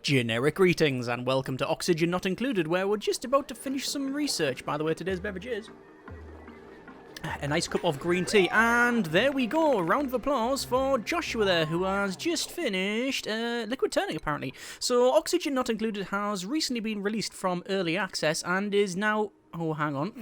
Generic greetings and welcome to Oxygen Not Included, where we're just about to finish some research. By the way, today's beverage is a nice cup of green tea, and there we go. A round of applause for Joshua there, who has just finished liquid turning apparently. So Oxygen Not Included has recently been released from early access and is now... oh, hang on.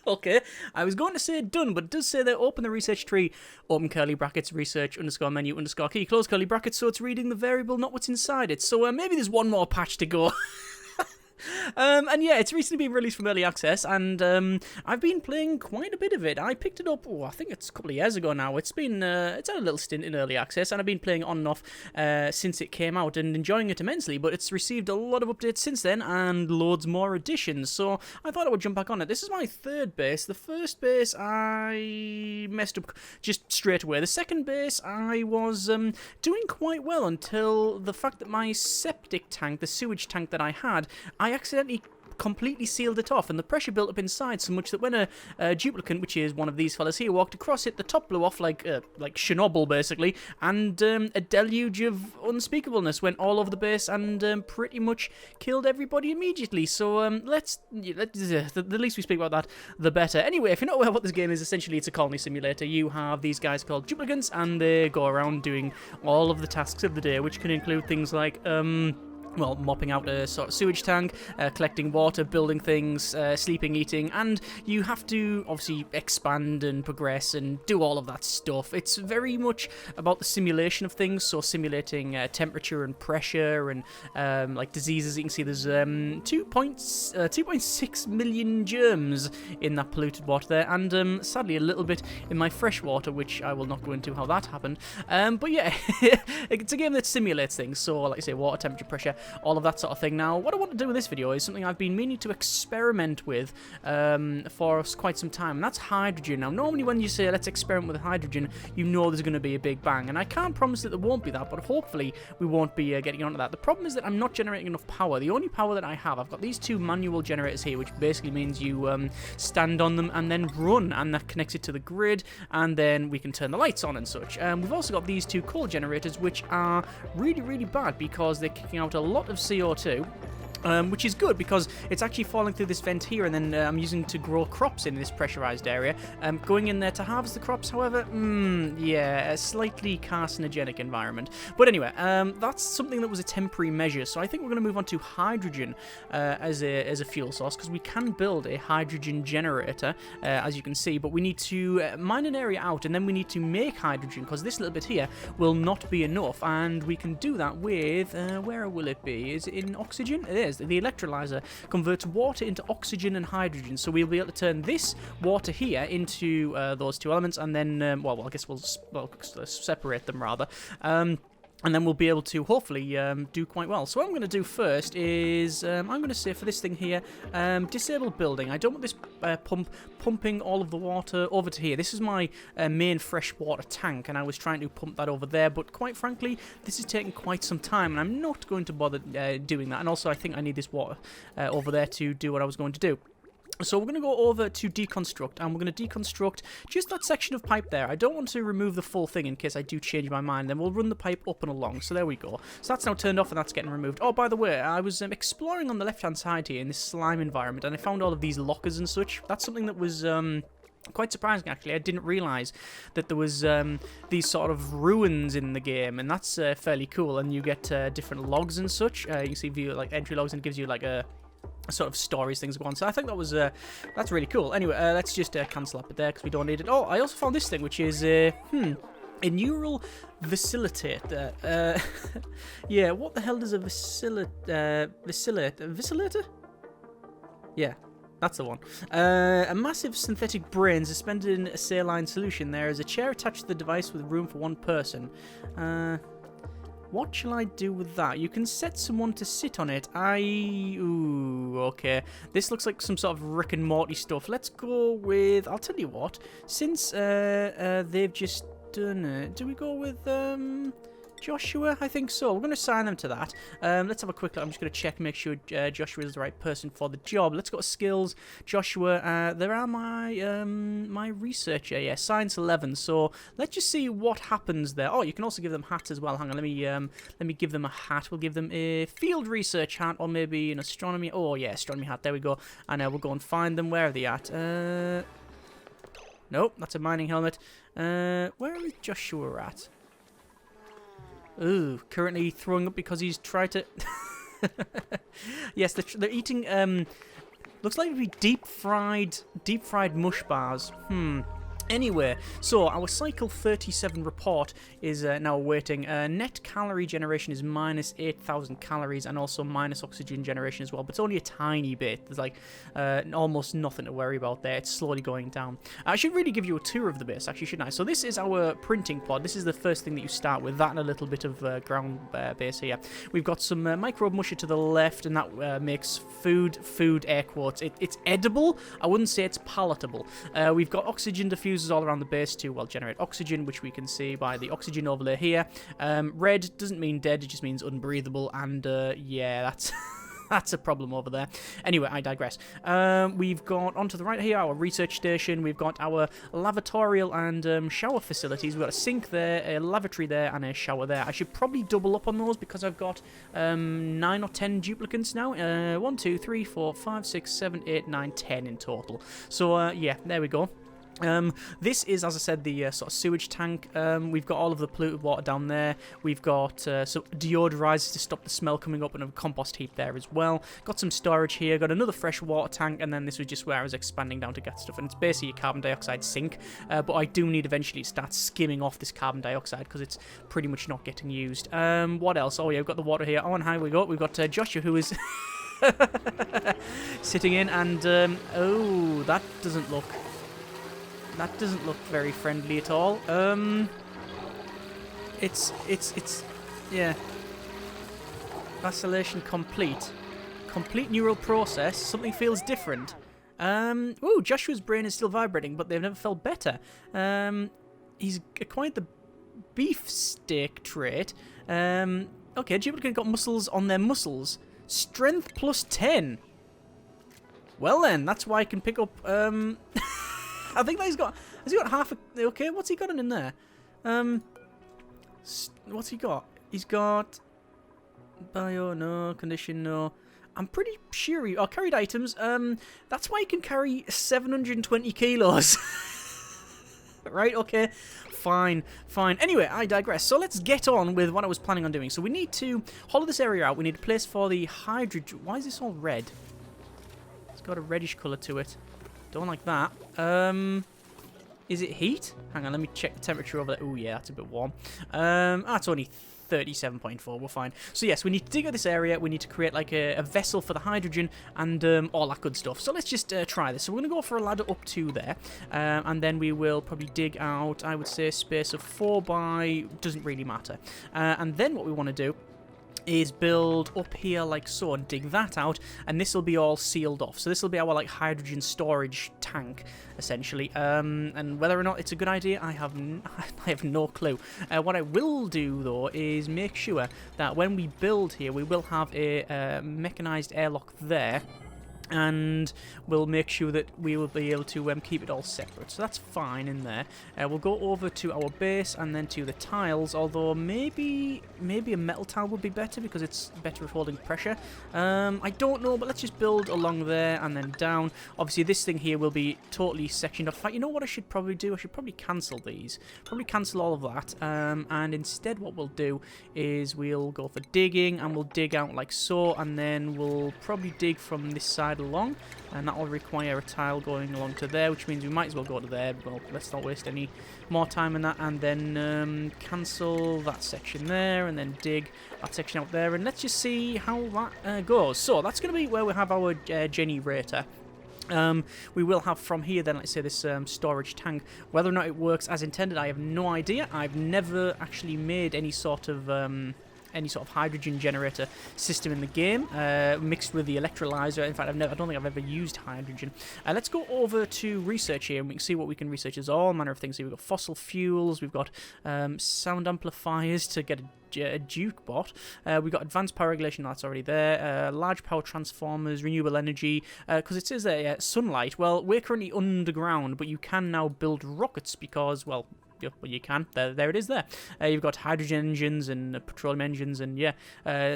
Okay, I was going to say done, but it does say there, open the research tree, open curly brackets, research, underscore menu, underscore key, close curly brackets, so it's reading the variable, not what's inside it. So maybe there's one more patch to go. And yeah, it's recently been released from early access, and I've been playing quite a bit of it. I picked it up, I think it's a couple of years ago now. It's been, it's had a little stint in early access, and I've been playing on and off since it came out, and enjoying it immensely, but it's received a lot of updates since then, and loads more additions, so I thought I would jump back on it. This is my third base. The first base I messed up just straight away. The second base I was doing quite well until the fact that my septic tank, the sewage tank that I had, I accidentally completely sealed it off, and the pressure built up inside so much that when a duplicant, which is one of these fellas here, walked across it, the top blew off like Chernobyl basically, and a deluge of unspeakableness went all over the base and pretty much killed everybody immediately. So let's the least we speak about that, the better. Anyway, if you're not aware what this game is, essentially it's a colony simulator. You have these guys called duplicants, and they go around doing all of the tasks of the day, which can include things like well, mopping out a sort of sewage tank, collecting water, building things, sleeping, eating, and you have to obviously expand and progress and do all of that stuff. It's very much about the simulation of things, so simulating temperature and pressure and like diseases. You can see there's 2.6 million germs in that polluted water there, and sadly a little bit in my fresh water, which I will not go into how that happened. But yeah, it's a game that simulates things, so like I say, water, temperature, pressure, all of that sort of thing. Now, what I want to do with this video is something I've been meaning to experiment with for quite some time, and that's hydrogen. Now, normally when you say, let's experiment with hydrogen, you know there's going to be a big bang, and I can't promise that there won't be that, but hopefully we won't be getting onto that. The problem is that I'm not generating enough power. The only power that I have, I've got these two manual generators here, which basically means you stand on them and then run, and that connects it to the grid, and then we can turn the lights on and such. We've also got these two coal generators, which are really, really bad because they're kicking out a lot of CO2, which is good because it's actually falling through this vent here, and then I'm using to grow crops in this pressurized area. Going in there to harvest the crops, however, yeah, a slightly carcinogenic environment. But anyway, that's something that was a temporary measure, so I think we're going to move on to hydrogen as a fuel source, because we can build a hydrogen generator, as you can see, but we need to mine an area out, and then we need to make hydrogen, because this little bit here will not be enough, and we can do that with, where will it be? Is it in oxygen? It is. The electrolyzer converts water into oxygen and hydrogen, so we'll be able to turn this water here into those two elements, and then, well, I guess we'll separate them rather. And then we'll be able to hopefully do quite well. So what I'm going to do first is I'm going to say for this thing here, disable building. I don't want this pumping all of the water over to here. This is my main freshwater tank, and I was trying to pump that over there, but quite frankly, this is taking quite some time, and I'm not going to bother doing that. And also, I think I need this water over there to do what I was going to do. So we're going to go over to deconstruct, and we're going to deconstruct just that section of pipe there. I don't want to remove the full thing in case I do change my mind. Then we'll run the pipe up and along. So there we go. So that's now turned off, and that's getting removed. Oh, by the way, I was exploring on the left-hand side here in this slime environment, and I found all of these lockers and such. That's something that was... quite surprising, actually. I didn't realise that there was these sort of ruins in the game, and that's fairly cool. And you get different logs and such. You can see view like entry logs, and it gives you like a sort of stories, things go on. So I think that was that's really cool. Anyway, let's just cancel that bit there because we don't need it. Oh, I also found this thing, which is a neural vacillator. Yeah, what the hell does a vacillator? Yeah. That's the one. A massive synthetic brain suspended in a saline solution. There is a chair attached to the device with room for one person. What shall I do with that? You can set someone to sit on it. Ooh, okay. This looks like some sort of Rick and Morty stuff. Let's go with... I'll tell you what. Since they've just done it... Do we go with... Joshua, I think so. We're going to assign them to that. Let's have a quick look. I'm just going to check, make sure Joshua is the right person for the job. Let's go to skills. Joshua, there are my my researcher. Yeah, science 11. So let's just see what happens there. Oh, you can also give them hats as well. Hang on, let me give them a hat. We'll give them a field research hat, or maybe an astronomy. Oh yeah, astronomy hat. There we go. And we'll go and find them. Where are they at? Nope, that's a mining helmet. Where is Joshua at? Ooh, currently throwing up because he's tried to... Yes, they're eating, looks like it'd be deep fried mush bars. Anyway, so our cycle 37 report is now awaiting. Net calorie generation is minus 8,000 calories, and also minus oxygen generation as well, but it's only a tiny bit. There's like almost nothing to worry about there. It's slowly going down. I should really give you a tour of the base, actually, shouldn't I? So this is our printing pod. This is the first thing that you start with, that and a little bit of ground base here. We've got some microbe musher to the left, and that makes food, air quotes. It's edible. I wouldn't say it's palatable. We've got oxygen diffusers all around the base to, well, generate oxygen, which we can see by the oxygen overlay here. Red doesn't mean dead, it just means unbreathable, and yeah, that's that's a problem over there. Anyway, I digress. We've got, onto the right here, our research station. We've got our lavatorial and shower facilities. We've got a sink there, a lavatory there, and a shower there. I should probably double up on those because I've got 9 or 10 duplicants now. 1, 2, 3, 4, 5, 6, 7, 8, 9, 10 in total. So, yeah, there we go. This is, as I said, the sort of sewage tank. We've got all of the polluted water down there. We've got some deodorizers to stop the smell coming up, and a compost heap there as well. Got some storage here. Got another fresh water tank, and then this was just where I was expanding down to get stuff. And it's basically a carbon dioxide sink, but I do need eventually to start skimming off this carbon dioxide because it's pretty much not getting used. What else? Oh yeah, we've got the water here. Oh, and here we go. We've got Joshua, who is sitting in, and oh, that doesn't look very friendly at all. It's yeah. Vacillation complete. Complete neural process. Something feels different. Ooh, Joshua's brain is still vibrating, but they've never felt better. He's acquired the beefsteak trait. Okay, Duplicant got muscles on their muscles. Strength plus 10. Well then, that's why I can pick up, I think that has he got half a... Okay, what's he got in there? What's he got? He's got... Bio, no. Condition, no. I'm pretty sure he... Oh, carried items. That's why he can carry 720 kilos. Right, okay. Fine. Anyway, I digress. So let's get on with what I was planning on doing. So we need to hollow this area out. We need a place for the hydrogen... Why is this all red? It's got a reddish colour to it. Don't like that. Is it heat? Hang on, let me check the temperature over there. Oh yeah, that's a bit warm. That's only 37.4. We're fine. So yes, we need to dig out this area. We need to create like a vessel for the hydrogen and all that good stuff. So let's just try this. So we're going to go for a ladder up to there. And then we will probably dig out, I would say, a space of 4 by... Doesn't really matter. And then what we want to do is build up here like so and dig that out, and this will be all sealed off. So this will be our like hydrogen storage tank essentially, and whether or not it's a good idea I have no clue. What I will do though is make sure that when we build here we will have a mechanized airlock there, and we'll make sure that we will be able to keep it all separate. So that's fine in there. We'll go over to our base and then to the tiles, although maybe a metal tile would be better because it's better at holding pressure. I don't know, but let's just build along there and then down. Obviously this thing here will be totally sectioned off. In fact, you know what I should probably do? I should probably cancel these. Probably cancel all of that. And instead what we'll do is we'll go for digging, and we'll dig out like so, and then we'll probably dig from this side along, and that will require a tile going along to there, which means we might as well go to there. Well, let's not waste any more time in that, and then cancel that section there, and then dig that section out there, and let's just see how that goes. So that's going to be where we have our generator. We will have from here then, let's say, this storage tank. Whether or not it works as intended, I have no idea. I've never actually made any sort of any sort of hydrogen generator system in the game, mixed with the electrolyzer. In fact, I don't think I've ever used hydrogen. Let's go over to research here, and we can see what we can research. There's all manner of things here. We've got fossil fuels, we've got sound amplifiers to get a Duke bot. We've got advanced power regulation, that's already there. Large power transformers, renewable energy, because it says there, sunlight. Well, we're currently underground, but you can now build rockets because, well, you can. There it is there. You've got hydrogen engines and petroleum engines and, yeah,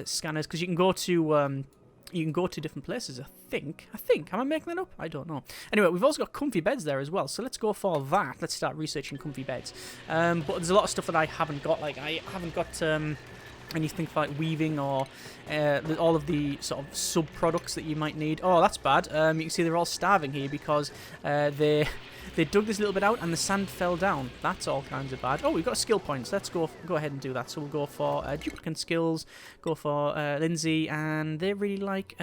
scanners, because you can go to... you can go to different places, I think. Am I making that up? I don't know. Anyway, we've also got comfy beds there as well, so let's go for that. Let's start researching comfy beds. But there's a lot of stuff that I haven't got. Like, I haven't got anything for, like, weaving or all of the sort of sub-products that you might need. Oh, that's bad. You can see they're all starving here because they dug this little bit out and the sand fell down. That's all kinds of bad. Oh, we've got skill points. Let's go ahead and do that. So we'll go for Duplicant skills, go for Lindsay, and they really like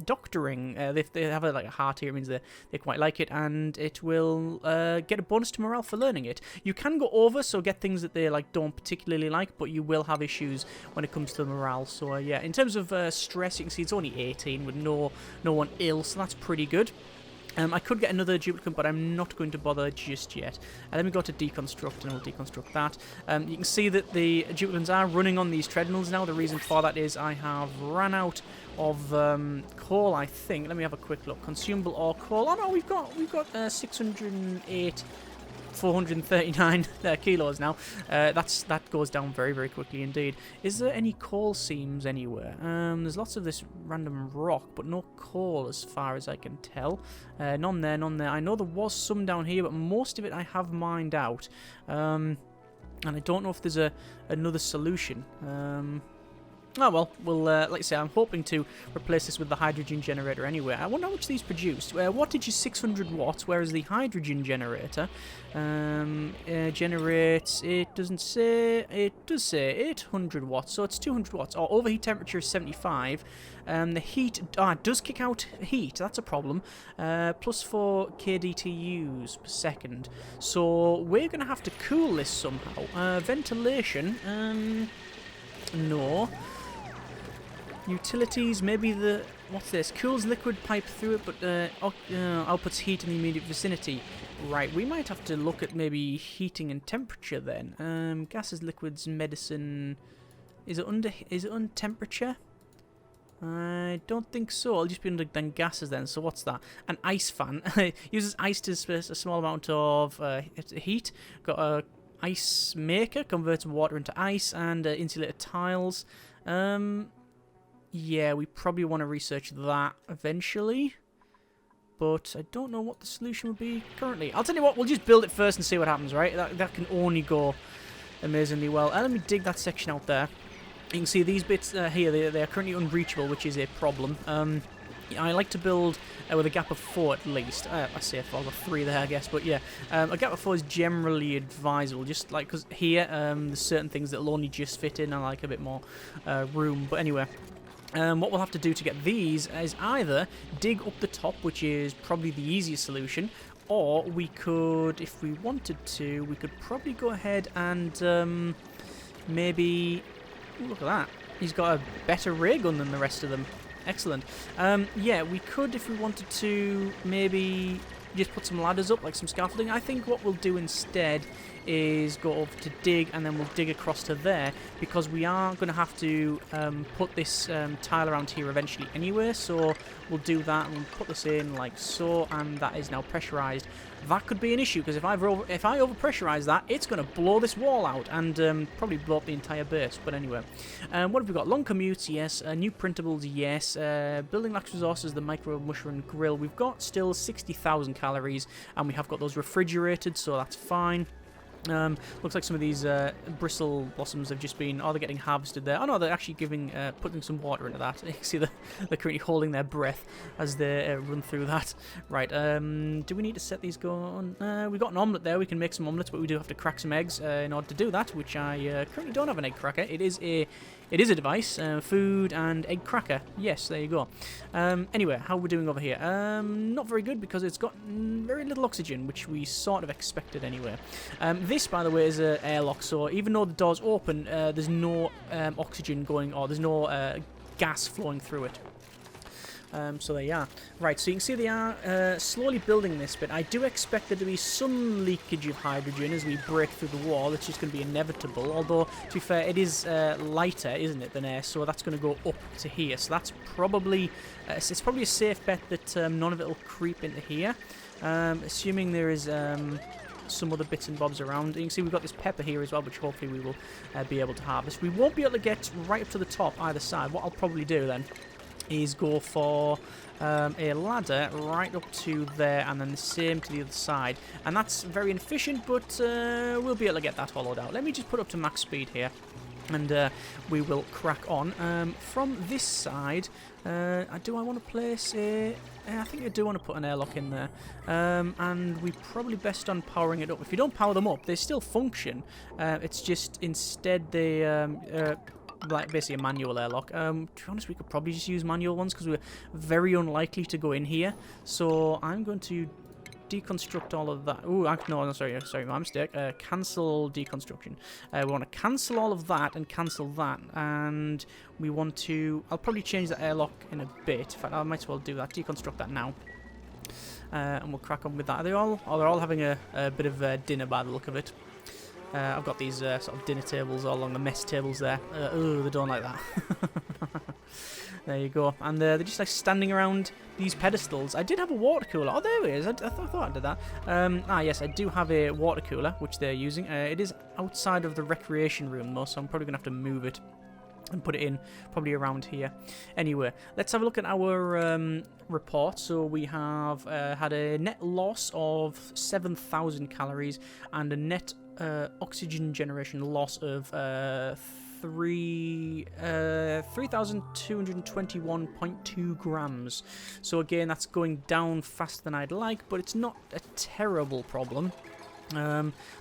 doctoring. They have like a heart here. It means they quite like it, and it will get a bonus to morale for learning it. You can go over, so get things that they like don't particularly like, but you will have issues when it comes to morale. So yeah, in terms of stress, you can see it's only 18 with no one ill, so that's pretty good. I could get another duplicant, but I'm not going to bother just yet. Let me go to deconstruct, and we'll deconstruct that. You can see that the duplicants are running on these treadmills now. The reason for that is I have ran out of coal, I think. Let me have a quick look. Consumable ore coal. Oh no, we've got 608. 439 kilos now. That goes down very, very quickly indeed. Is there any coal seams anywhere? There's lots of this random rock, but no coal as far as I can tell. None there, none there. I know there was some down here, but most of it I have mined out. And I don't know if there's another solution. Oh well, like I say, I'm hoping to replace this with the hydrogen generator anyway. I wonder how much these produce. Wattage is 600 watts, whereas the hydrogen generator generates, it doesn't say, it does say 800 watts, so it's 200 watts. Or overheat temperature is 75. The heat, it does kick out heat, that's a problem. Plus 4 kDTUs per second. So we're going to have to cool this somehow. Ventilation, no. Utilities, maybe what's this? Cools liquid pipe through it, but outputs heat in the immediate vicinity. Right, we might have to look at maybe heating and temperature then. Gases, liquids, medicine. Is it under temperature? I don't think so. I'll just be under then gases then. So what's that? An ice fan. Uses ice to disperse a small amount of heat. Got a ice maker, converts water into ice, and insulated tiles. Yeah, we probably want to research that eventually, but I don't know what the solution would be currently. I'll tell you what, we'll just build it first and see what happens, right? That can only go amazingly well. Let me dig that section out there. You can see these bits here, they are currently unreachable, which is a problem. I like to build with a gap of 4 at least. I say 4, I've got 3 there, I guess, but yeah. A gap of 4 is generally advisable, just like, because here there's certain things that will only just fit in, I like a bit more room. But anyway, what we'll have to do to get these is either dig up the top, which is probably the easiest solution, or we could, if we wanted to, we could probably go ahead and maybe... Ooh, look at that. He's got a better ray gun than the rest of them. Excellent. Yeah, we could, if we wanted to, maybe just put some ladders up, like some scaffolding. I think what we'll do instead is go over to dig, and then we'll dig across to there, because we are going to have to put this tile around here eventually anyway, so we'll do that, and we'll put this in like so, and that is now pressurized. That could be an issue, because if I overpressurize that, it's going to blow this wall out, and probably blow up the entire base. But anyway, what have we got? Long commutes, yes. New printables, yes. Building lax resources, the micro mushroom grill. We've got still 60,000 calories, and we have got those refrigerated, so that's fine. Looks like some of these bristle blossoms have just been... Oh, they're getting harvested there. Oh no, they're actually putting some water into that. You can see they're currently holding their breath as they run through that. Right, do we need to set these going? We've got an omelette there. We can make some omelettes, but we do have to crack some eggs in order to do that, which I currently don't have an egg cracker. It is a device. Food and egg cracker. Yes, there you go. Anyway, how are we doing over here? Not very good, because it's got very little oxygen, which we sort of expected anyway. This, by the way, is an airlock, so even though the door's open, there's no oxygen going, or there's no gas flowing through it. So there you are. Right, so you can see they are slowly building this bit. I do expect there to be some leakage of hydrogen as we break through the wall. It's just going to be inevitable. Although, to be fair, it is lighter, isn't it, than air? So that's going to go up to here. So that's probably it's probably a safe bet that none of it will creep into here. Assuming there is some other bits and bobs around. You can see we've got this pepper here as well, which hopefully we will be able to harvest. We won't be able to get right up to the top either side. What I'll probably do then is go for a ladder right up to there, and then the same to the other side. And that's very inefficient, but we'll be able to get that hollowed out. Let me just put up to max speed here, and we will crack on. From this side, do I want to place a... I think I do want to put an airlock in there. And we probably best on powering it up. If you don't power them up, they still function. It's just instead they... like basically a manual airlock. To be honest, we could probably just use manual ones because we're very unlikely to go in here. So I'm going to deconstruct all of that. Oh, no, sorry, my mistake. Cancel deconstruction. We want to cancel all of that and cancel that, and we want to... I'll probably change the airlock in a bit. In fact, I might as well do that. Deconstruct that now. And we'll crack on with that. Are they all? Oh, they're all having a bit of dinner by the look of it. I've got these sort of dinner tables all along the mess tables there. Oh, they don't like that. There you go. And they're just like standing around these pedestals. I did have a water cooler. Oh, there it is. I thought I did that. Yes, I do have a water cooler, which they're using. It is outside of the recreation room, though, so I'm probably going to have to move it and put it in probably around here. Anyway, let's have a look at our report. So we have had a net loss of 7,000 calories and a net oxygen generation loss of 3,221.2 grams. So again, that's going down faster than I'd like, but it's not a terrible problem.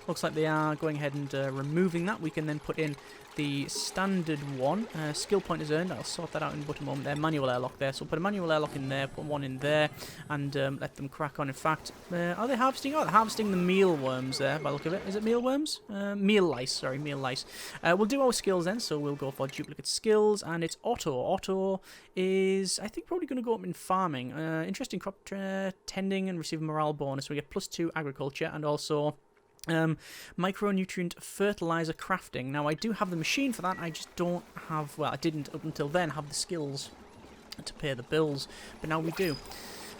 Looks like they are going ahead and removing that. We can then put in the standard one. Skill point is earned. I'll sort that out in but a moment. There, manual airlock there. So put a manual airlock in there, put one in there, and let them crack on. In fact, are they harvesting? Oh, they're harvesting the mealworms there, by the look of it. Is it mealworms? Meal lice, sorry, meal lice. We'll do our skills then, so we'll go for duplicate skills, and it's auto. Auto is, I think, probably going to go up in farming. Interesting crop tending and receive a morale bonus. We get +2 agriculture, and also micronutrient fertilizer crafting. Now I do have the machine for that, I just don't have, well, I didn't up until then have the skills to pay the bills, but now we do.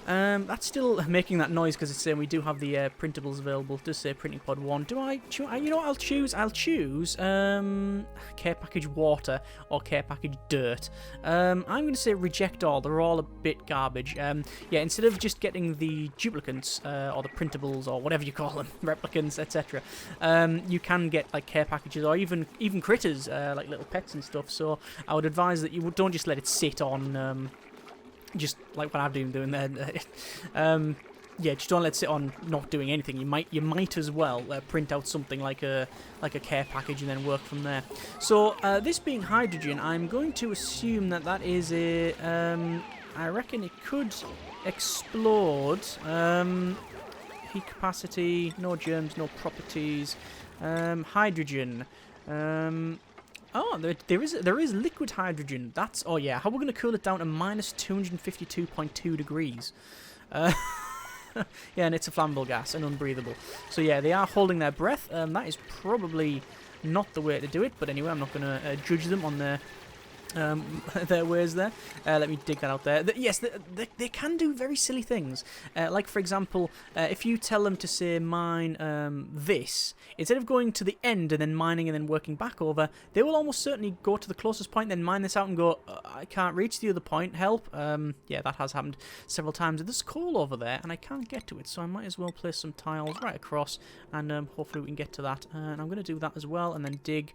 That's still making that noise because it's saying we do have the printables available. It does say printing pod 1. Do I choose? You know what I'll choose? I'll choose care package water or care package dirt. I'm going to say reject all. They're all a bit garbage. Yeah, instead of just getting the duplicants or the printables or whatever you call them, replicants, etc. You can get like care packages or even critters like little pets and stuff. So I would advise that you don't just let it sit on. Just like what I've been doing there. Yeah, just don't let it sit on not doing anything. You might as well print out something like a care package and then work from there. So this being hydrogen, I'm going to assume that is a. I reckon it could explode. Heat capacity, no germs, no properties. Hydrogen. Oh, there is liquid hydrogen. That's, oh yeah, how we're going to cool it down to -252.2 degrees. Yeah, and it's a flammable gas and unbreathable. So yeah, they are holding their breath. That is probably not the way to do it, but anyway, I'm not going to judge them on their ways there. Let me dig that out there. Yes, they can do very silly things. Like, for example, if you tell them to, say, mine this, instead of going to the end and then mining and then working back over, they will almost certainly go to the closest point, then mine this out and go, I can't reach the other point, help. Yeah, that has happened several times. There's coal over there, and I can't get to it, so I might as well place some tiles right across, and hopefully we can get to that. And I'm going to do that as well, and then dig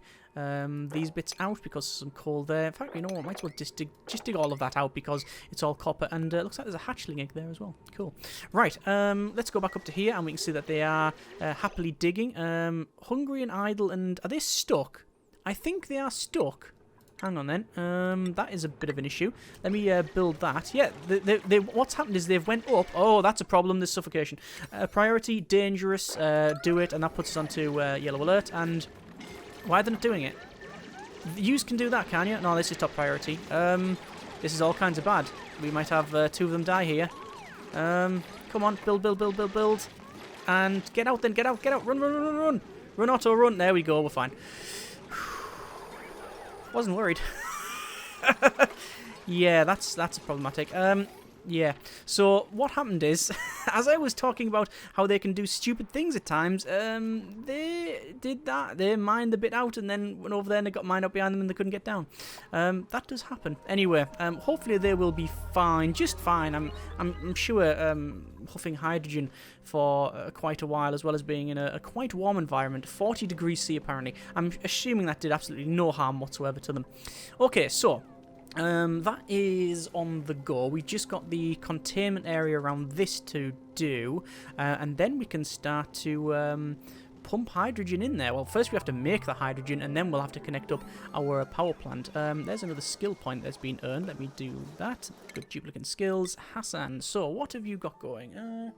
these bits out because there's some coal there. In fact, you know what, I might as well just dig all of that out because it's all copper, and it looks like there's a hatchling egg there as well. Cool. Right, let's go back up to here, and we can see that they are happily digging. Hungry and idle, and are they stuck? I think they are stuck. Hang on then. That is a bit of an issue. Let me build that. Yeah, what's happened is they've went up. Oh, that's a problem. There's suffocation. Priority, dangerous. Do it, and that puts us onto yellow alert. And why are they not doing it? You can do that, can you? No, this is top priority. This is all kinds of bad. We might have 2 of them die here. Come on, build. And get out then, get out. Run. Run, auto, run. There we go, we're fine. Wasn't worried. Yeah, that's problematic. Yeah. So what happened is, as I was talking about how they can do stupid things at times, they did that. They mined the bit out and then went over there and they got mined up behind them and they couldn't get down. That does happen. Anyway, hopefully they will be fine, just fine. I'm sure huffing hydrogen for quite a while, as well as being in a quite warm environment, 40 degrees C apparently. I'm assuming that did absolutely no harm whatsoever to them. Okay, so that is on the go. We just got the containment area around this to do, and then we can start to pump hydrogen in there. Well, first we have to make the hydrogen, and then we'll have to connect up our power plant. There's another skill point that's been earned. Let me do that. Good duplicant skills. Hassan, so what have you got going?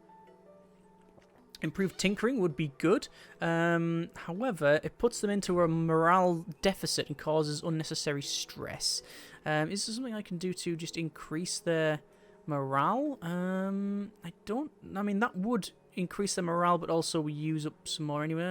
Improved tinkering would be good. However, it puts them into a morale deficit and causes unnecessary stress. Is there something I can do to just increase their morale? I mean, that would increase their morale, but also we use up some more anyway.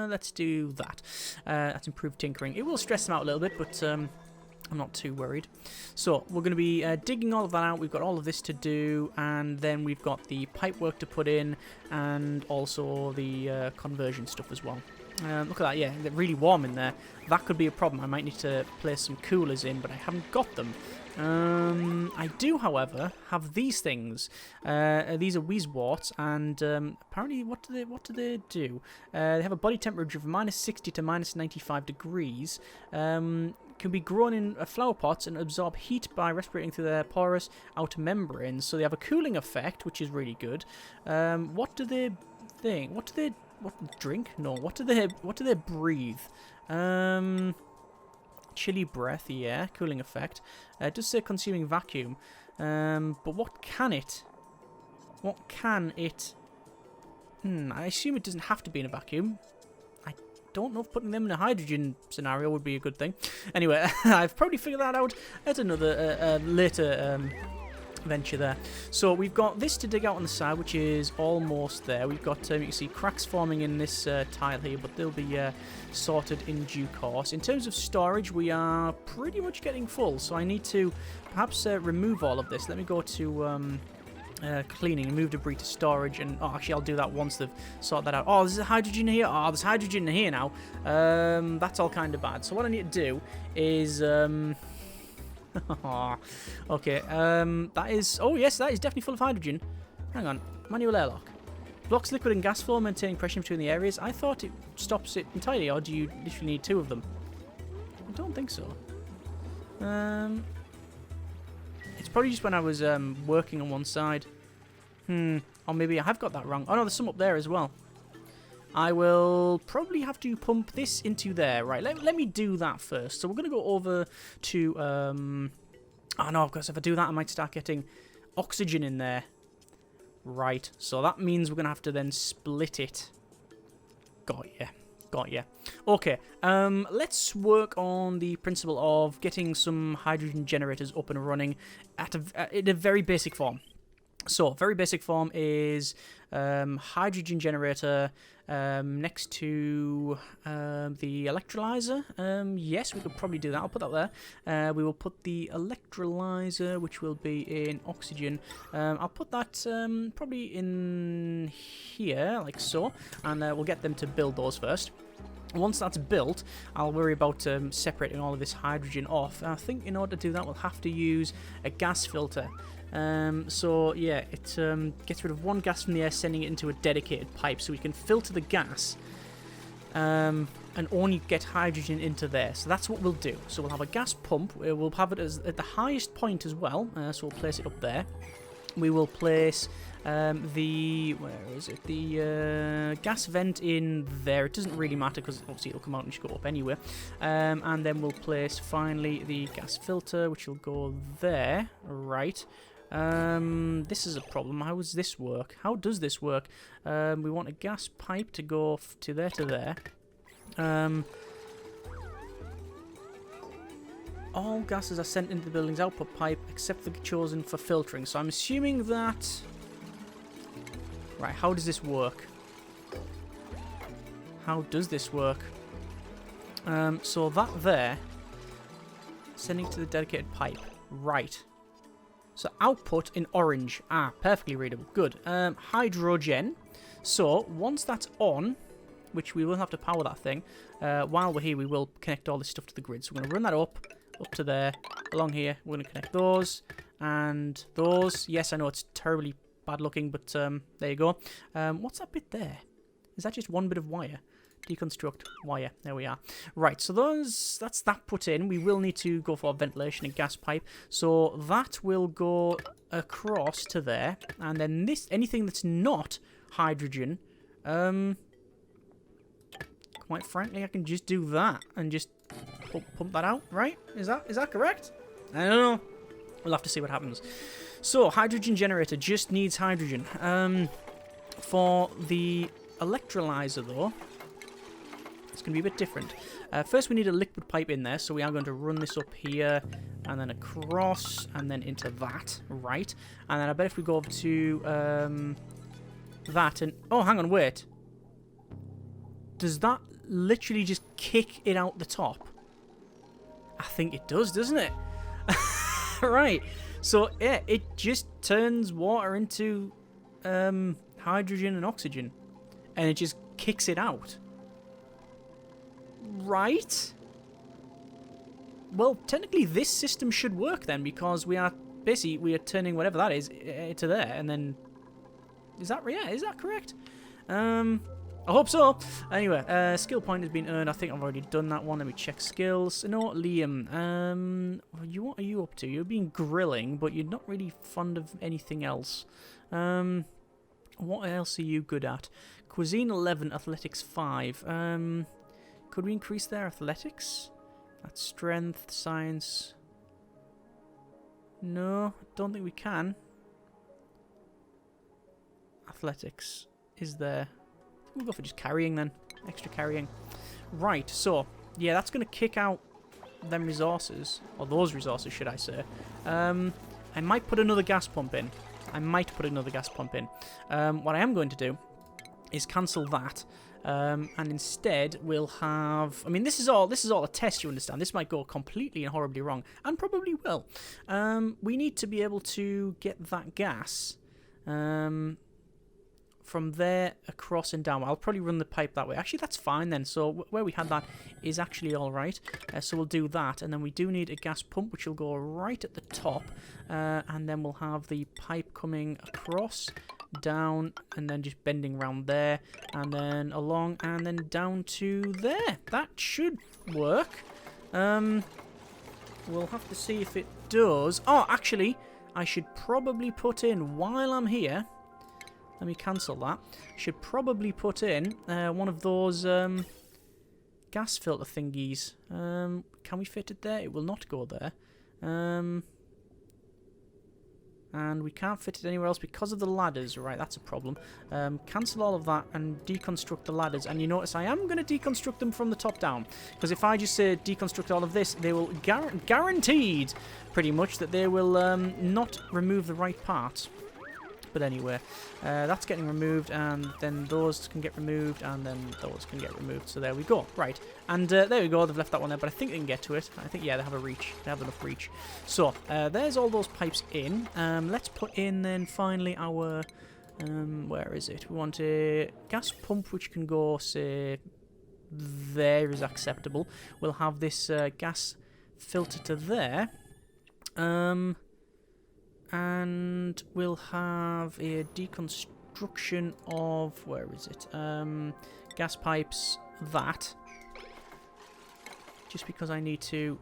Let's do that. That's improved tinkering. It will stress them out a little bit, but I'm not too worried. So we're going to be digging all of that out. We've got all of this to do, and then we've got the pipe work to put in, and also the conversion stuff as well. Look at that, yeah, they're really warm in there. That could be a problem. I might need to place some coolers in, but I haven't got them. I do, however, have these things. These are Wheezeworts, and apparently, what do they do? They have a body temperature of -60 to -95 degrees. Can be grown in flower pots and absorb heat by respirating through their porous outer membranes. So they have a cooling effect, which is really good. What do they think? What do they drink? No. What do they breathe? Chilly breath, yeah, cooling effect. It does say consuming vacuum. But what can it? I assume it doesn't have to be in a vacuum. I don't know if putting them in a hydrogen scenario would be a good thing. Anyway, I've probably figured that out at another later venture there. So we've got this to dig out on the side, which is almost there. We've got, you can see cracks forming in this tile here, but they'll be sorted in due course. In terms of storage, we are pretty much getting full, so I need to perhaps remove all of this. Let me go to cleaning and move debris to storage, and actually I'll do that once they've sorted that out. Oh, there's hydrogen here. Oh, there's hydrogen here now. That's all kind of bad. So what I need to do is okay, that is... Oh, yes, that is definitely full of hydrogen. Hang on. Manual airlock. Blocks liquid and gas flow, maintaining pressure between the areas. I thought it stops it entirely, or do you literally need 2 of them? I don't think so. It's probably just when I was working on one side. Or maybe I have got that wrong. Oh, no, there's some up there as well. I will probably have to pump this into there. Right, let me do that first. So we're going to go over to... oh, no, because if I do that, I might start getting oxygen in there. Right, so that means we're going to have to then split it. Got ya. Okay, let's work on the principle of getting some hydrogen generators up and running in a very basic form. So, very basic form is hydrogen generator next to the electrolyzer. Yes, we could probably do that. I'll put that there. We will put the electrolyzer, which will be in oxygen. I'll put that probably in here, like so, and we'll get them to build those first. Once that's built, I'll worry about separating all of this hydrogen off. I think in order to do that, we'll have to use a gas filter. So yeah, it gets rid of one gas from the air, sending it into a dedicated pipe, so we can filter the gas and only get hydrogen into there. So that's what we'll do. So we'll have a gas pump. We'll have it at the highest point as well, so we'll place it up there. we will place the, where is it, the gas vent in there. It doesn't really matter because obviously it'll come out and just go up anyway. And then we'll place finally the gas filter, which will go there. Right. This is a problem. How does this work? How does this work? We want a gas pipe to go to there. All gases are sent into the building's output pipe except the chosen for filtering. So I'm assuming that... Right, how does this work? How does this work? So that there, sending to the dedicated pipe. Right. So output in orange. Ah, perfectly readable. Good. Hydrogen. So once that's on, which we will have to power that thing, while we're here we will connect all this stuff to the grid. So we're going to run that up to there, along here. We're going to connect those and those. Yes, I know it's terribly bad looking, but there you go. What's that bit there? Is that just one bit of wire? Deconstruct wire. There we are. Right, so that's that put in. We will need to go for ventilation and gas pipe. So that will go across to there. And then this, anything that's not hydrogen, quite frankly, I can just do that and just pump that out, right? Is that correct? I don't know. We'll have to see what happens. So, hydrogen generator just needs hydrogen. For the electrolyzer, though, it's going to be a bit different. First, we need a liquid pipe in there, so we are going to run this up here, and then across, and then into that, right? And then I bet if we go over to that, and... Oh, hang on, wait. Does that literally just kick it out the top? I think it does, doesn't it? Right. So, yeah, it just turns water into hydrogen and oxygen. And it just kicks it out. Right? Well, technically this system should work then, because we are turning whatever that is to there, and then... Is that correct? I hope so. Anyway, skill point has been earned. I think I've already done that one. Let me check skills. No, Liam. What are you up to? You're being grilling, but you're not really fond of anything else. What else are you good at? Cuisine 11, athletics 5. Could we increase their athletics? That's strength, science. No, don't think we can. Athletics is there. We'll go for just carrying then. Extra carrying. Right, so, yeah, that's going to kick out them resources. Or those resources, should I say. I might put another gas pump in. What I am going to do is cancel that. And instead, we'll have... I mean, this is all a test, you understand. This might go completely and horribly wrong. And probably will. We need to be able to get that gas... from there across and down. I'll probably run the pipe that way. Actually, that's fine then. So where we had that is actually all right. So we'll do that. And then we do need a gas pump, which will go right at the top. And then we'll have the pipe coming across, down, and then just bending around there. And then along, and then down to there. That should work. We'll have to see if it does. Oh, actually, I should probably put in, while I'm here... Let me cancel that. Should probably put in one of those gas filter thingies. Can we fit it there? It will not go there. And we can't fit it anywhere else because of the ladders. Right, that's a problem. Cancel all of that and deconstruct the ladders. And you notice I am going to deconstruct them from the top down. Because if I just say deconstruct all of this, they will guaranteed pretty much that they will not remove the right parts. But anyway, that's getting removed, and then those can get removed, and then those can get removed. So there we go. Right, and there we go. They've left that one there, but I think they can get to it. I think, yeah, they have a reach. They have enough reach. So there's all those pipes in. Let's put in then finally our... where is it? We want a gas pump which can go, say, there is acceptable. We'll have this gas filter to there. And we'll have a deconstruction of... Where is it? Gas pipes, that. Just because I need to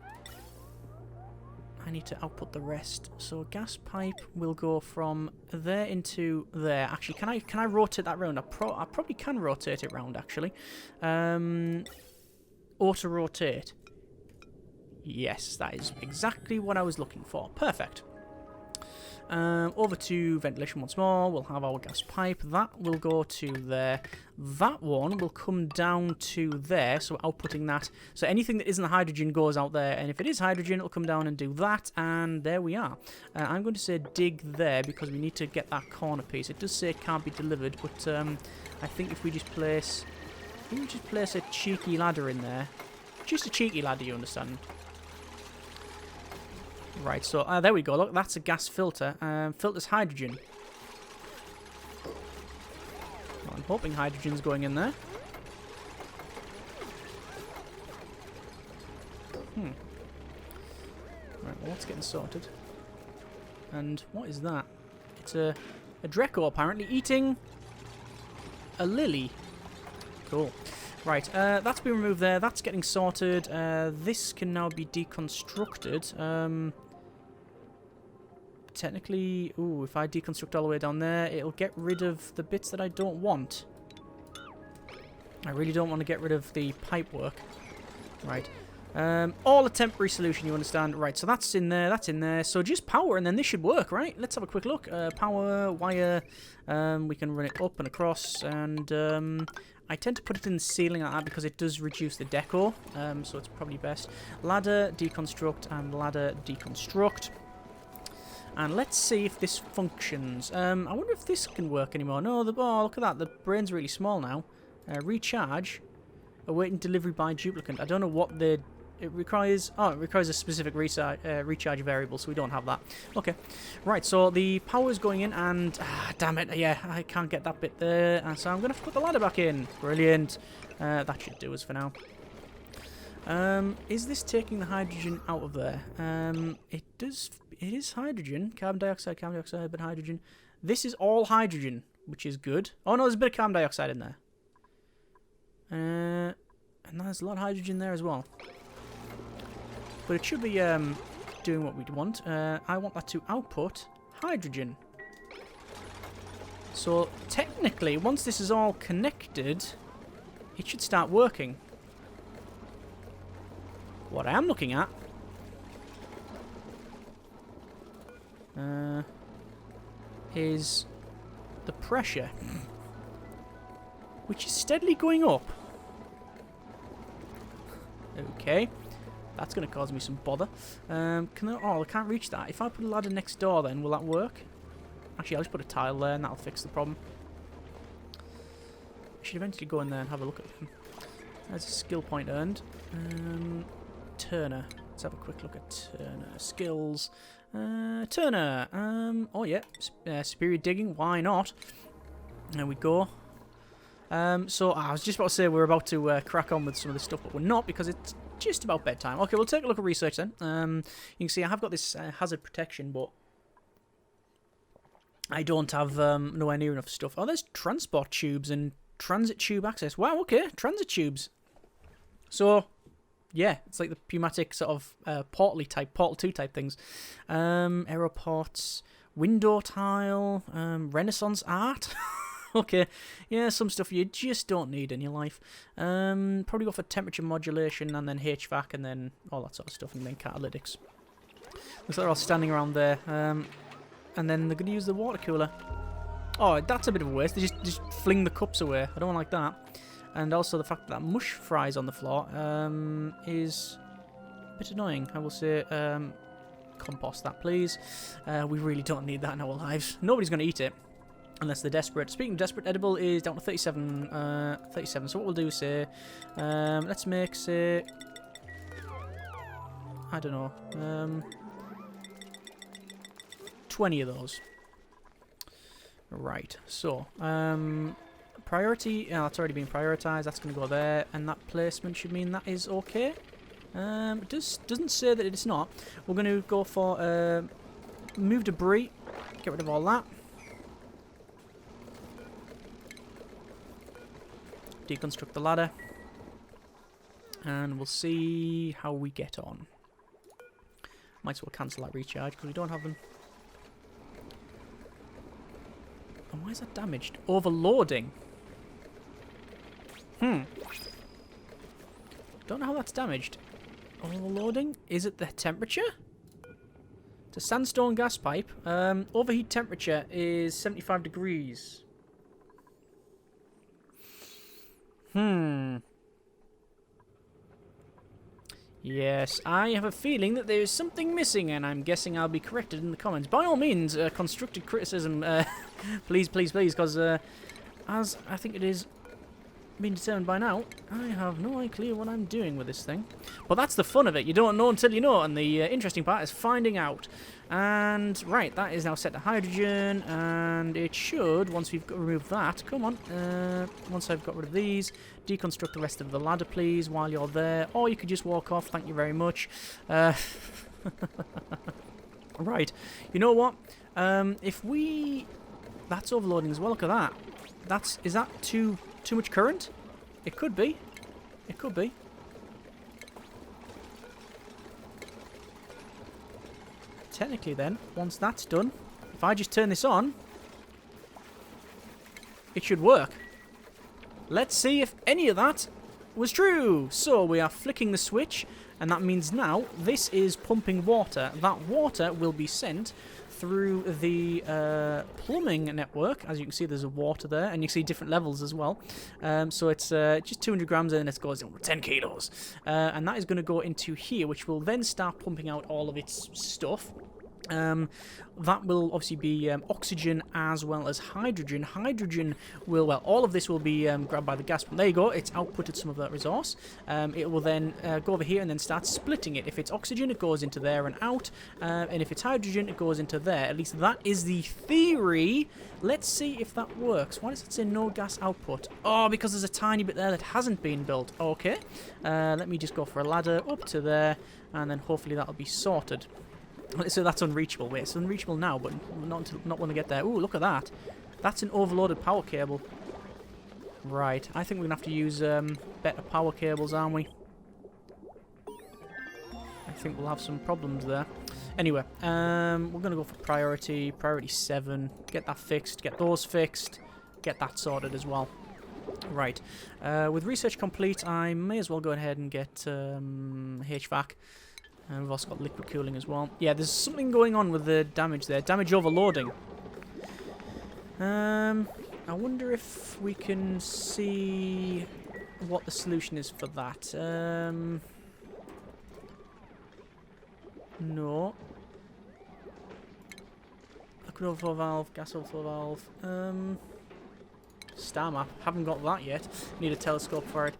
I need to output the rest. So gas pipe will go from there into there. Actually, can I rotate that round? I probably can rotate it round, actually. Auto rotate. Yes, that is exactly what I was looking for. Perfect. Over to ventilation once more. We'll have our gas pipe. That will go to there. That one will come down to there. So outputting that. So anything that isn't hydrogen goes out there. And if it is hydrogen, it'll come down and do that. And there we are. I'm going to say dig there because we need to get that corner piece. It does say it can't be delivered. But I think if we just place... a cheeky ladder in there. Just a cheeky ladder, you understand? Right, so there we go. Look, that's a gas filter. Filters hydrogen. Well, I'm hoping hydrogen's going in there. Right, well, that's getting sorted. And what is that? It's a Dreco, apparently, eating a lily. Cool. Right, that's been removed there. That's getting sorted. This can now be deconstructed. Technically, ooh, if I deconstruct all the way down there, it'll get rid of the bits that I don't want. I really don't want to get rid of the pipe work. Right. All a temporary solution, you understand. Right, so that's in there, that's in there. So just power, and then this should work, right? Let's have a quick look. Power, wire, we can run it up and across, and I tend to put it in the ceiling like that because it does reduce the deco, so it's probably best. Ladder, deconstruct, and ladder, deconstruct. And let's see if this functions. I wonder if this can work anymore. No, oh, look at that. The brain's really small now. Recharge. Awaiting delivery by Duplicant. I don't know what it requires. Oh, it requires a specific recharge variable, so we don't have that. Okay. Right, so the power's going in, and... damn it. Yeah, I can't get that bit there. And so I'm going to have to put the ladder back in. Brilliant. That should do us for now. Is this taking the hydrogen out of there? It does... It is hydrogen. Carbon dioxide, but hydrogen. This is all hydrogen, which is good. Oh, no, there's a bit of carbon dioxide in there. And there's a lot of hydrogen there as well. But it should be doing what we'd want. I want that to output hydrogen. So, technically, once this is all connected, it should start working. What I am looking at is the pressure, which is steadily going up. Okay, that's going to cause me some bother. I can't reach that. If I put a ladder next door, then will that work? Actually, I'll just put a tile there, and that'll fix the problem. I should eventually go in there and have a look at them. There's a skill point earned. Turner. Let's have a quick look at Turner. Skills. Turner. Oh, yeah. Superior digging. Why not? There we go. So, I was just about to say we're about to crack on with some of this stuff, but we're not because it's just about bedtime. Okay, we'll take a look at research then. You can see I have got this hazard protection, but I don't have nowhere near enough stuff. Oh, there's transport tubes and transit tube access. Wow, okay. Transit tubes. So... yeah, it's like the pneumatic sort of portal 2 type things. Aeroports, window tile, Renaissance art. Okay, yeah, some stuff you just don't need in your life. Probably go for temperature modulation and then HVAC and then all that sort of stuff and then catalytics. Looks like they're all standing around there. And then they're going to use the water cooler. Oh, that's a bit of a waste. They just fling the cups away. I don't like that. And also the fact that mush fries on the floor is a bit annoying. I will say compost that, please. We really don't need that in our lives. Nobody's going to eat it unless they're desperate. Speaking of desperate, edible is down to 37. 37. So what we'll do is say, let's make, say, I don't know, 20 of those. Right, so, priority, that's already been prioritized, that's going to go there, and that placement should mean that is okay. It doesn't say that it's not. We're going to go for move debris, get rid of all that. Deconstruct the ladder. And we'll see how we get on. Might as well cancel that recharge because we don't have them. And why is that damaged? Overloading. Don't know how that's damaged. Overloading? Is it the temperature? It's a sandstone gas pipe. Overheat temperature is 75 degrees. Yes, I have a feeling that there is something missing, and I'm guessing I'll be corrected in the comments. By all means, constructive criticism, please, please, please, because as I think it is been determined by now, I have no idea what I'm doing with this thing. But that's the fun of it. You don't know until you know, and the interesting part is finding out. And, right, that is now set to hydrogen, and it should, once we've removed that, come on, once I've got rid of these, deconstruct the rest of the ladder, please, while you're there. Or you could just walk off, thank you very much. Right, you know what? If we... That's overloading as well, look at that. Is that too much current? It could be. It could be. Technically then, once that's done, if I just turn this on, it should work. Let's see if any of that was true. So we are flicking the switch, and that means now this is pumping water. That water will be sent through the plumbing network. As you can see, there's a water there, and you see different levels as well. So it's just 200 grams, and it goes down to 10 kilos. And that is going to go into here, which will then start pumping out all of its stuff. That will obviously be oxygen as well as hydrogen. Hydrogen will, well, all of this will be grabbed by the gas pump. There you go, it's outputted some of that resource. It will then go over here and then start splitting it. If it's oxygen, it goes into there and out. And if it's hydrogen, it goes into there. At least that is the theory. Let's see if that works. Why does it say no gas output? Oh, because there's a tiny bit there that hasn't been built. Okay. Let me just go for a ladder up to there, and then hopefully that'll be sorted. So that's unreachable. Wait, it's unreachable now, but not when I get there. Ooh, look at that. That's an overloaded power cable. Right, I think we're going to have to use better power cables, aren't we? I think we'll have some problems there. Anyway, we're going to go for priority 7. Get that fixed, get those fixed, get that sorted as well. Right, with research complete, I may as well go ahead and get HVAC. And we've also got liquid cooling as well. Yeah, there's something going on with the damage there. Damage overloading. I wonder if we can see what the solution is for that. No. Liquid overflow valve, gas overflow valve. Star map. Haven't got that yet. Need a telescope for it.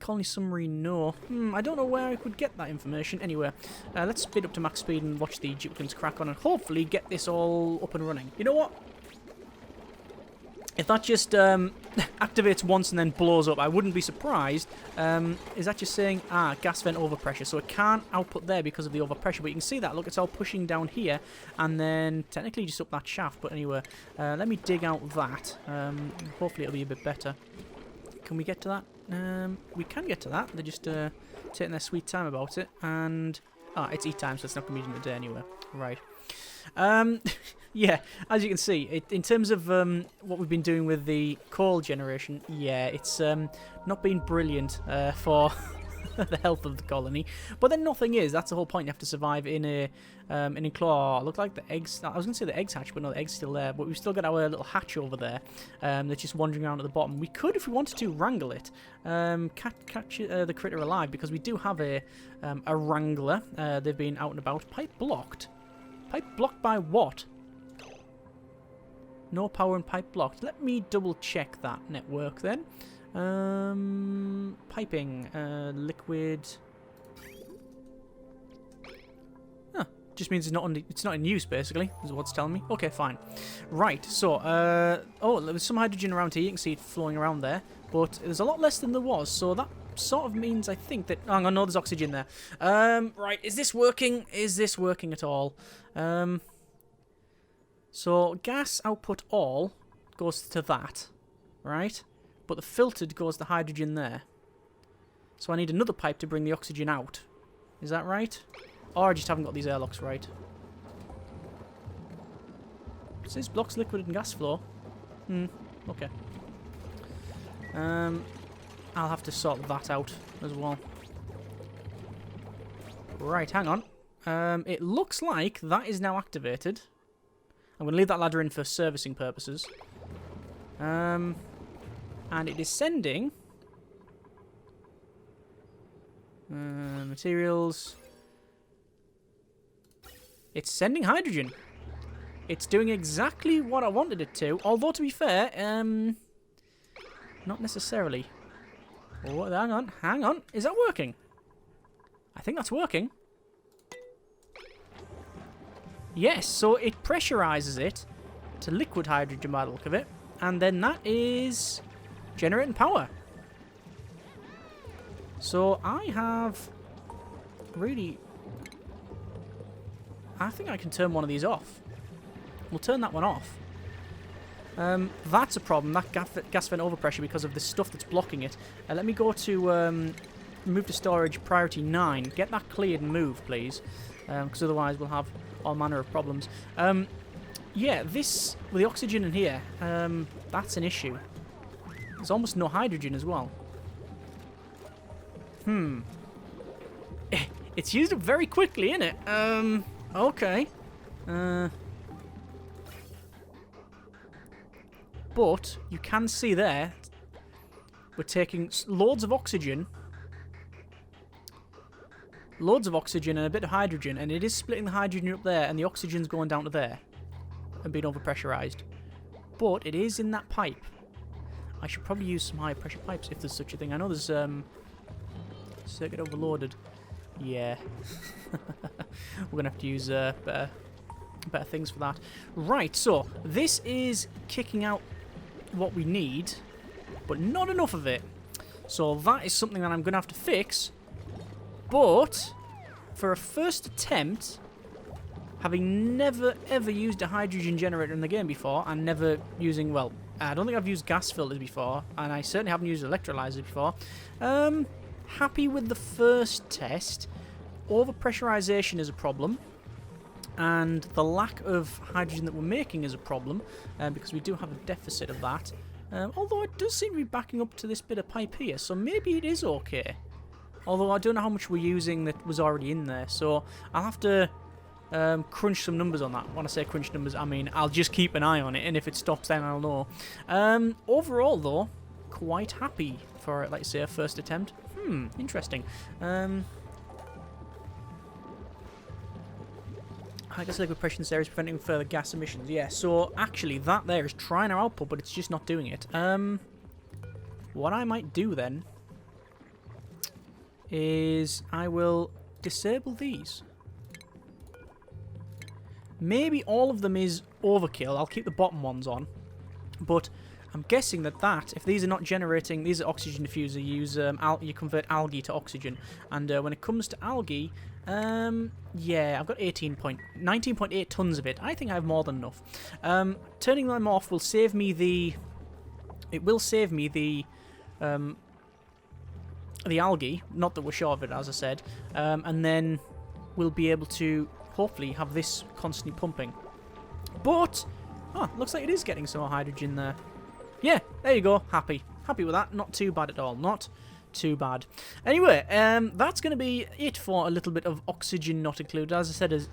Colony summary, no. I don't know where I could get that information. Anyway, let's speed up to max speed and watch the Duplicants crack on and hopefully get this all up and running. You know what? If that just activates once and then blows up, I wouldn't be surprised. Is that just saying, gas vent overpressure? So it can't output there because of the overpressure. But you can see that. Look, it's all pushing down here and then technically just up that shaft. But anyway, let me dig out that. Hopefully it'll be a bit better. Can we get to that? We can get to that. They're just taking their sweet time about it. And, it's eat time, so it's not going to be done today anyway. Right. Yeah, as you can see, in terms of what we've been doing with the coal generation, yeah, it's not been brilliant for the health of the colony. But then nothing is. That's the whole point. You have to survive in an enclosure. Look like the eggs. I was going to say the eggs hatch, but no, the eggs still there. But we've still got our little hatch over there that's just wandering around at the bottom. We could, if we wanted to, wrangle it. Catch the critter alive, because we do have a wrangler. They've been out and about. Pipe blocked. Pipe blocked by what? No power and pipe blocked. Let me double check that network then. Piping, liquid. Just means it's not in use, basically, is what it's telling me. Okay, fine. Right, so, there's some hydrogen around here. You can see it flowing around there, but there's a lot less than there was, so that sort of means, I think, that... Hang on, no, there's oxygen there. Right, is this working? Is this working at all? So, gas output all goes to that, right? But the filtered goes to hydrogen there. So I need another pipe to bring the oxygen out. Is that right? Or I just haven't got these airlocks right. It says blocks liquid and gas flow. Okay. I'll have to sort that out as well. Right, hang on. It looks like that is now activated. I'm going to leave that ladder in for servicing purposes. And it is sending... materials... It's sending hydrogen. It's doing exactly what I wanted it to. Although, to be fair, not necessarily. Oh, hang on. Is that working? I think that's working. Yes, so it pressurizes it to liquid hydrogen by the look of it. And then that is generating power. So I have really... I think I can turn one of these off. We'll turn that one off. That's a problem, that gas vent overpressure, because of the stuff that's blocking it. Let me go to move to storage priority 9. Get that cleared and moved, please. Because otherwise we'll have all manner of problems. Yeah, this, with the oxygen in here, that's an issue. There's almost no hydrogen as well. It's used up very quickly, isn't it? Okay. But you can see there, we're taking loads of oxygen. Loads of oxygen and a bit of hydrogen, and it is splitting the hydrogen up there, and the oxygen's going down to there and being overpressurized. But it is in that pipe. I should probably use some high pressure pipes if there's such a thing. I know there's circuit overloaded. Yeah. We're going to have to use better things for that. Right, so this is kicking out what we need, but not enough of it. So that is something that I'm going to have to fix. But for a first attempt, having never ever used a hydrogen generator in the game before, and never using, well, I don't think I've used gas filters before, and I certainly haven't used electrolyzers before. Happy with the first test. Overpressurization is a problem, and the lack of hydrogen that we're making is a problem, because we do have a deficit of that. Although it does seem to be backing up to this bit of pipe here, so maybe it is okay. Although I don't know how much we're using that was already in there, so I'll have to crunch some numbers on that. When I say crunch numbers, I mean I'll just keep an eye on it, and if it stops then I'll know. Overall though, quite happy for, like I say, a first attempt. Interesting. I guess liquid pressure in this area is preventing further gas emissions. Yeah, so actually that there is trying our output, but it's just not doing it. What I might do then is I will disable these. Maybe all of them is overkill. I'll keep the bottom ones on, but I'm guessing that if these are not generating, these are oxygen diffuser. You convert algae to oxygen, and when it comes to algae, yeah, I've got 19.8 tons of it. I think I have more than enough. Turning them off will save me the. It will save me the algae. Not that we're sure of it, as I said, and then we'll be able to hopefully have this constantly pumping. But looks like it is getting some more hydrogen there. Yeah, there you go. Happy with that. Not too bad at all. Not too bad. Anyway, that's going to be it for a little bit of oxygen not included. As I said,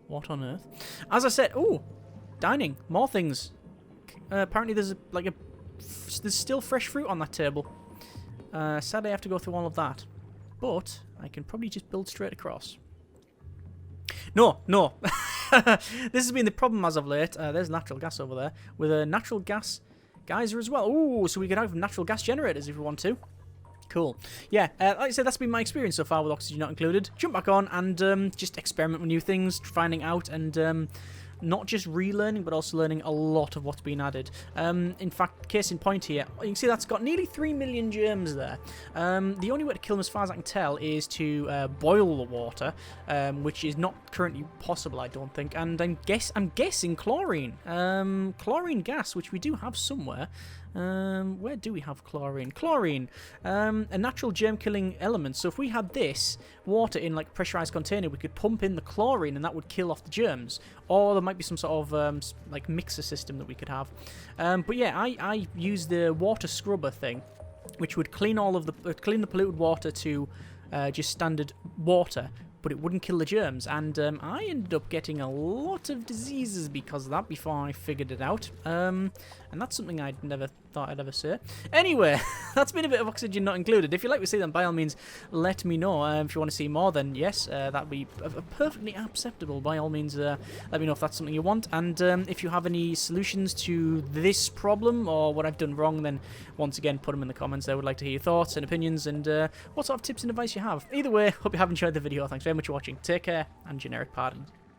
what on earth? As I said, dining, more things. Apparently, there's there's still fresh fruit on that table. Sadly, I have to go through all of that, but I can probably just build straight across. No. This has been the problem as of late. There's natural gas over there with a natural gas geyser as well. Ooh, so we can have natural gas generators if we want to. Cool. Yeah, like I said, that's been my experience so far with oxygen not included. Jump back on and just experiment with new things, finding out, and not just relearning, but also learning a lot of what's been added. In fact, case in point here, you can see that's got nearly 3 million germs there. The only way to kill them, as far as I can tell, is to boil the water, which is not currently possible, I don't think. And I'm guessing chlorine. Chlorine gas, which we do have somewhere. Where do we have chlorine? Chlorine, a natural germ-killing element. So if we had this water in like a pressurized container, we could pump in the chlorine and that would kill off the germs. Or there might be some sort of like mixer system that we could have. But yeah, I use the water scrubber thing, which would clean all of the clean the polluted water to just standard water, but it wouldn't kill the germs. And I ended up getting a lot of diseases because of that before I figured it out. And that's something I'd never thought I'd ever say. Anyway, that's been a bit of oxygen not included. If you'd like to see them, by all means, let me know. If you want to see more, then yes, that'd be perfectly acceptable. By all means, let me know if that's something you want. And if you have any solutions to this problem or what I've done wrong, then once again, put them in the comments. I would like to hear your thoughts and opinions and what sort of tips and advice you have. Either way, hope you have enjoyed the video. Thanks very much for watching. Take care and generic pardons.